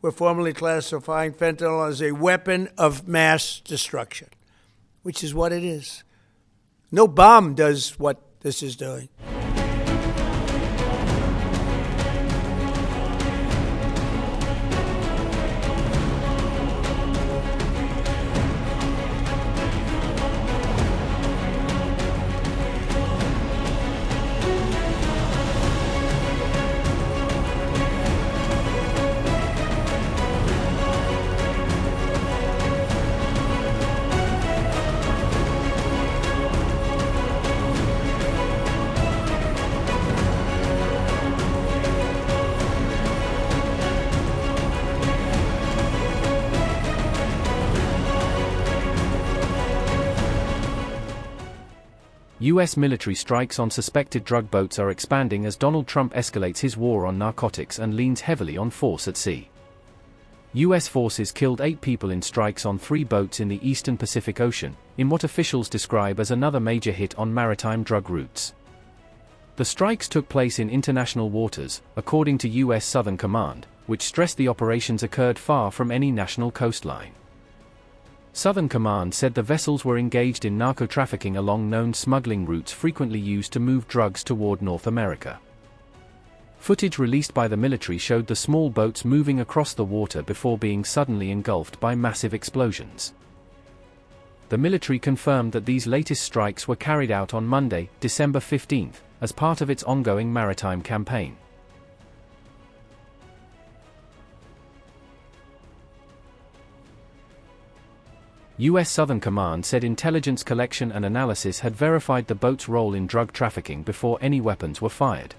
we're formally classifying fentanyl as a weapon of mass destruction, which is what it is. No bomb does what this is doing. US military strikes on suspected drug boats are expanding as Donald Trump escalates his war on narcotics and leans heavily on force at sea. US forces killed 8 people in strikes on 3 boats in the eastern Pacific Ocean, in what officials describe as another major hit on maritime drug routes. The strikes took place in international waters, according to US Southern Command, which stressed the operations occurred far from any national coastline. Southern Command said the vessels were engaged in narco trafficking along known smuggling routes frequently used to move drugs toward North America. Footage released by the military showed the small boats moving across the water before being suddenly engulfed by massive explosions. The military confirmed that these latest strikes were carried out on Monday, December 15, as part of its ongoing maritime campaign. US Southern Command said intelligence collection and analysis had verified the boat's role in drug trafficking before any weapons were fired.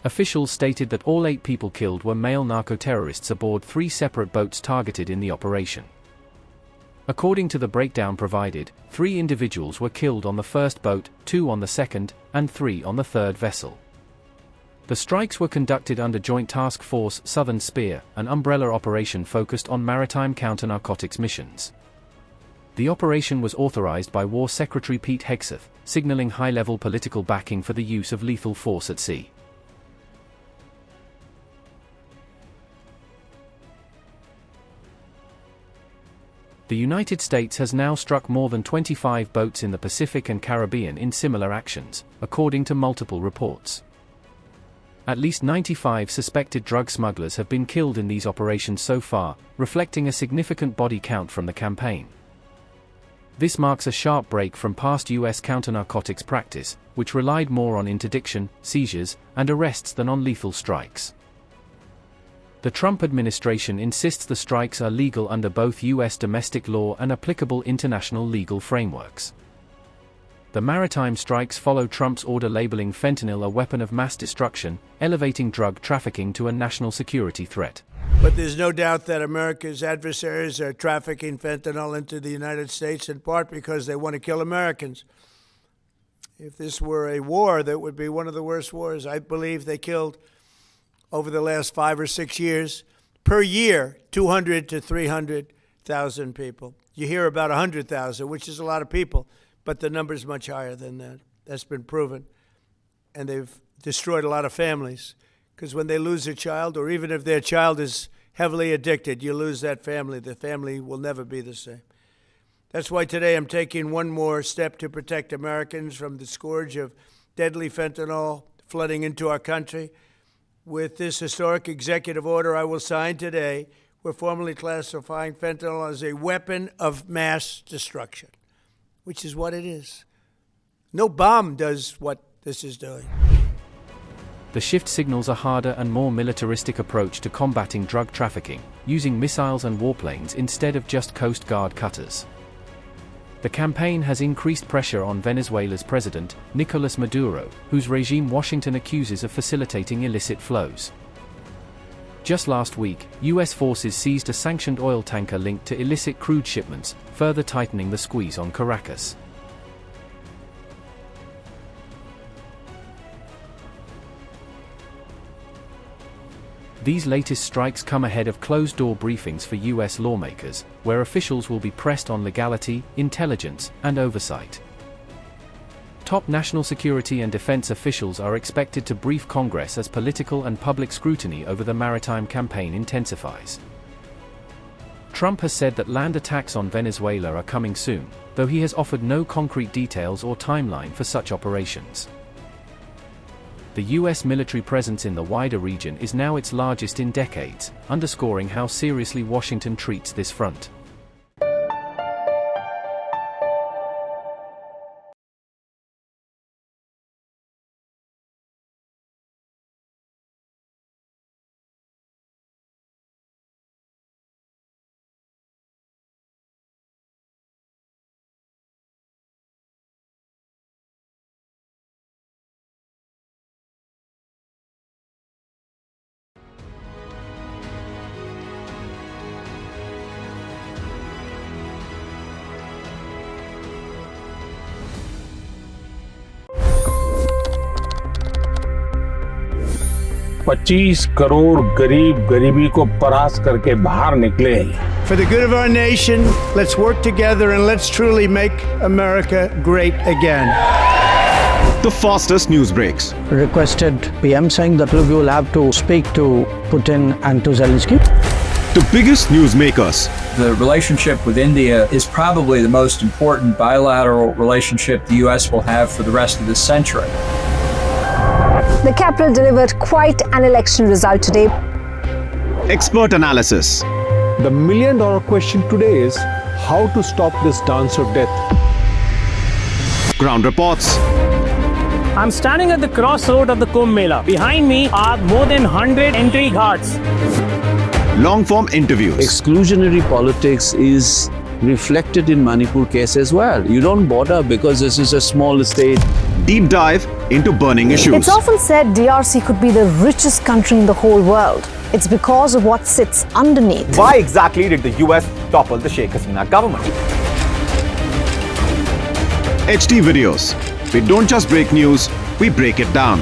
Officials stated that all 8 people killed were male narco-terrorists aboard 3 separate boats targeted in the operation. According to the breakdown provided, 3 individuals were killed on the first boat, 2 on the second, and 3 on the third vessel. The strikes were conducted under Joint Task Force Southern Spear, an umbrella operation focused on maritime counter-narcotics missions. The operation was authorized by War Secretary Pete Hegseth, signaling high-level political backing for the use of lethal force at sea. The United States has now struck more than 25 boats in the Pacific and Caribbean in similar actions, according to multiple reports. At least 95 suspected drug smugglers have been killed in these operations so far, reflecting a significant body count from the campaign. This marks a sharp break from past US counter-narcotics practice, which relied more on interdiction, seizures, and arrests than on lethal strikes. The Trump administration insists the strikes are legal under both US domestic law and applicable international legal frameworks. The maritime strikes follow Trump's order labeling fentanyl a weapon of mass destruction, elevating drug trafficking to a national security threat. But there's no doubt that America's adversaries are trafficking fentanyl into the United States in part because they want to kill Americans. If this were a war, that would be one of the worst wars. I believe they killed, over the last 5 or 6 years, per year, 200 to 300,000 people. You hear about 100,000, which is a lot of people, but the number's much higher than that. That's been proven. And they've destroyed a lot of families. Because when they lose a child, or even if their child is heavily addicted, you lose that family. The family will never be the same. That's why today I'm taking one more step to protect Americans from the scourge of deadly fentanyl flooding into our country. With this historic executive order I will sign today, we're formally classifying fentanyl as a weapon of mass destruction, which is what it is. No bomb does what this is doing. The shift signals a harder and more militaristic approach to combating drug trafficking, using missiles and warplanes instead of just Coast Guard cutters. The campaign has increased pressure on Venezuela's president, Nicolas Maduro, whose regime Washington accuses of facilitating illicit flows. Just last week, US forces seized a sanctioned oil tanker linked to illicit crude shipments, further tightening the squeeze on Caracas. These latest strikes come ahead of closed-door briefings for US lawmakers, where officials will be pressed on legality, intelligence, and oversight. top national security and defense officials are expected to brief Congress as political and public scrutiny over the Maritime campaign intensifies. Trump has said that land attacks on Venezuela are coming soon, though he has offered no concrete details or timeline for such operations. The U.S. military presence in the wider region is now its largest in decades, underscoring how seriously Washington treats this front. $25 crore गरीब गरीबी को परास्त करके बाहर निकले। For the good of our nation, let's work together and let's truly make America great again. The fastest news breaks. Requested PM saying that look, you will have to speak to Putin and to Zelensky. The biggest news makers. The relationship with India is probably the most important bilateral relationship the US will have for the rest of this century. The capital delivered quite an election result today. Expert analysis. The million-dollar question today is how to stop this dance of death. Ground reports. I'm standing at the crossroad of the Kumbh Mela. Behind me are more than 100 entry guards. Long-form interviews. Exclusionary politics is reflected in Manipur case as well. You don't bother because this is a small state. Deep dive into burning issues. It's often said DRC could be the richest country in the whole world. It's because of what sits underneath. Why exactly did the US topple the Sheikh Hasina government? HD videos. We don't just break news, we break it down.